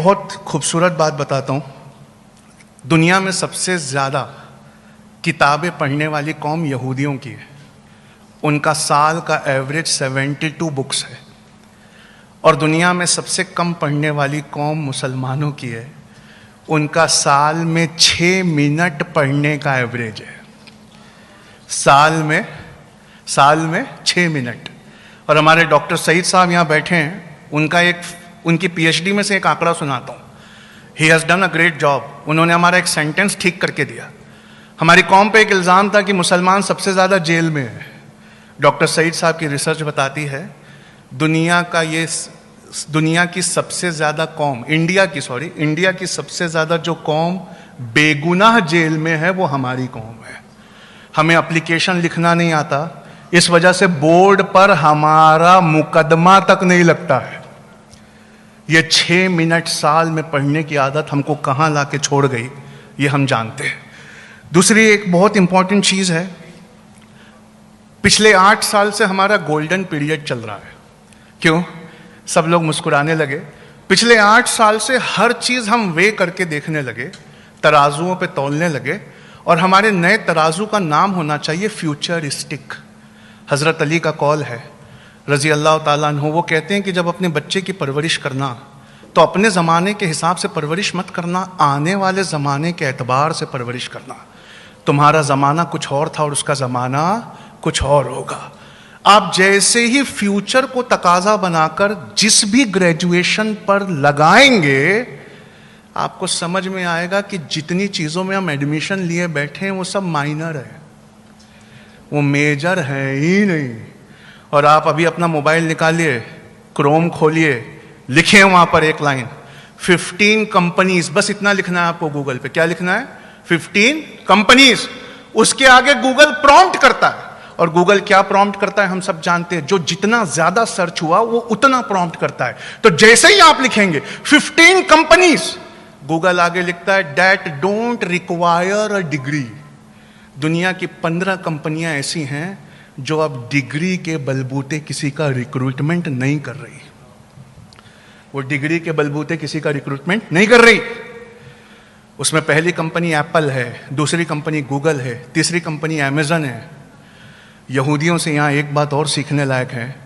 बहुत खूबसूरत बात बताता हूँ। दुनिया में सबसे ज़्यादा किताबें पढ़ने वाली कौम यहूदियों की है। उनका साल का एवरेज 72 बुक्स है। और दुनिया में सबसे कम पढ़ने वाली कौम मुसलमानों की है। उनका साल में 6 मिनट पढ़ने का एवरेज है। साल में 6 मिनट। और हमारे डॉक्टर सईद साहब यहाँ बैठे हैं, उनकी पीएचडी में से एक आंकड़ा सुनाता हूँ। He has done a great job. उन्होंने हमारा एक सेंटेंस ठीक करके दिया। हमारी कौम पे एक इल्ज़ाम था कि मुसलमान सबसे ज़्यादा जेल में है। डॉक्टर सईद साहब की रिसर्च बताती है दुनिया की सबसे ज़्यादा कौम, इंडिया की सबसे ज़्यादा जो कौम बेगुनाह जेल में है वो हमारी कौम है। हमें एप्लीकेशन लिखना नहीं आता, इस वजह से बोर्ड पर हमारा मुकदमा तक नहीं लगता है। ये 6 मिनट साल में पढ़ने की आदत हमको कहाँ ला के छोड़ गई, ये हम जानते हैं। दूसरी एक बहुत इंपॉर्टेंट चीज़ है, पिछले 8 साल से हमारा गोल्डन पीरियड चल रहा है। क्यों? सब लोग मुस्कुराने लगे। पिछले 8 साल से हर चीज़ हम वे करके देखने लगे, तराजुओं पे तौलने लगे, और हमारे नए तराजू का नाम होना चाहिए फ्यूचरिस्टिक। हज़रत अली का कौल है रज़ी अल्लाह ताला अन्हु, वो कहते हैं कि जब अपने बच्चे की परवरिश करना तो अपने ज़माने के हिसाब से परवरिश मत करना, आने वाले ज़माने के एतबार से परवरिश करना। तुम्हारा ज़माना कुछ और था और उसका ज़माना कुछ और होगा। आप जैसे ही फ्यूचर को तकाजा बनाकर जिस भी ग्रेजुएशन पर लगाएंगे, आपको समझ में आएगा कि जितनी चीज़ों में हम एडमिशन लिए बैठे हैं वो सब माइनर है, वो मेजर है ही नहीं। और आप अभी अपना मोबाइल निकालिए, क्रोम खोलिए, लिखे वहाँ पर एक लाइन 15 कंपनीज, बस इतना लिखना है आपको गूगल पे। क्या लिखना है? 15 कंपनीज। उसके आगे गूगल प्रॉम्प्ट करता है, और गूगल क्या प्रॉम्प्ट करता है हम सब जानते हैं। जो जितना ज्यादा सर्च हुआ वो उतना प्रॉम्प्ट करता है। तो जैसे ही आप लिखेंगे 15 कंपनीज, गूगल आगे लिखता है that don't require a degree. दुनिया की 15 कंपनियां ऐसी हैं जो अब डिग्री के बलबूते किसी का रिक्रूटमेंट नहीं कर रही। वो डिग्री के बलबूते किसी का रिक्रूटमेंट नहीं कर रही। उसमें पहली कंपनी एप्पल है, दूसरी कंपनी गूगल है, तीसरी कंपनी अमेजन है। यहूदियों से यहां एक बात और सीखने लायक है,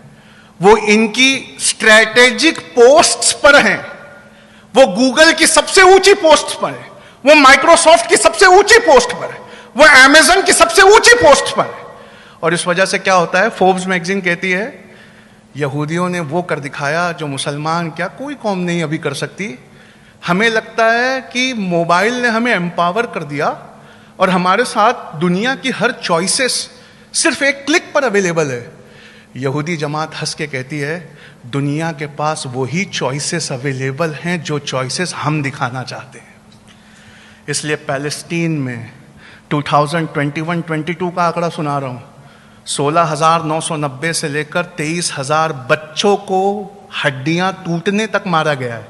वो इनकी स्ट्रैटेजिक पोस्ट्स पर हैं। वो गूगल की सबसे ऊंची पोस्ट पर है, वो माइक्रोसॉफ्ट की सबसे ऊंची पोस्ट पर है, वो अमेजन की सबसे ऊंची पोस्ट पर है। और इस वजह से क्या होता है, फोर्ब्स मैगजीन कहती है यहूदियों ने वो कर दिखाया जो मुसलमान क्या कोई कौम नहीं अभी कर सकती। हमें लगता है कि मोबाइल ने हमें एम्पावर कर दिया और हमारे साथ दुनिया की हर चॉइसेस सिर्फ एक क्लिक पर अवेलेबल है। यहूदी जमात हंस के कहती है दुनिया के पास वही चॉइसेस अवेलेबल हैं जो चॉइसेस हम दिखाना चाहते हैं। इसलिए पैलेस्टीन में 2021-22 का आंकड़ा सुना रहा हूं, 16,990 से लेकर 23,000 बच्चों को हड्डियां टूटने तक मारा गया है।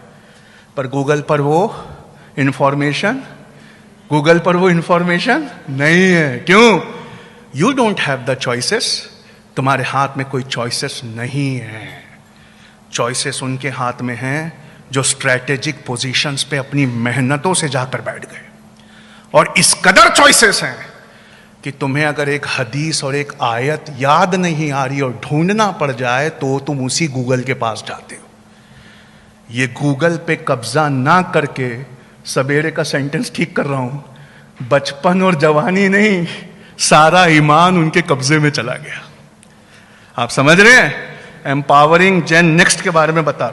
पर गूगल पर वो इंफॉर्मेशन नहीं है। क्यों? You don't have the choices. तुम्हारे हाथ में कोई चॉइसेस नहीं है। चॉइसेस उनके हाथ में हैं जो स्ट्रैटेजिक पोजीशंस पे अपनी मेहनतों से जाकर बैठ गए। और इस कदर चॉइसेस हैं कि तुम्हें अगर एक हदीस और एक आयत याद नहीं आ रही और ढूंढना पड़ जाए तो तुम उसी गूगल के पास जाते हो। ये गूगल पे कब्जा ना करके, सवेरे का सेंटेंस ठीक कर रहा हूं, बचपन और जवानी नहीं, सारा ईमान उनके कब्जे में चला गया। आप समझ रहे हैं? एम्पावरिंग जेन नेक्स्ट के बारे में बता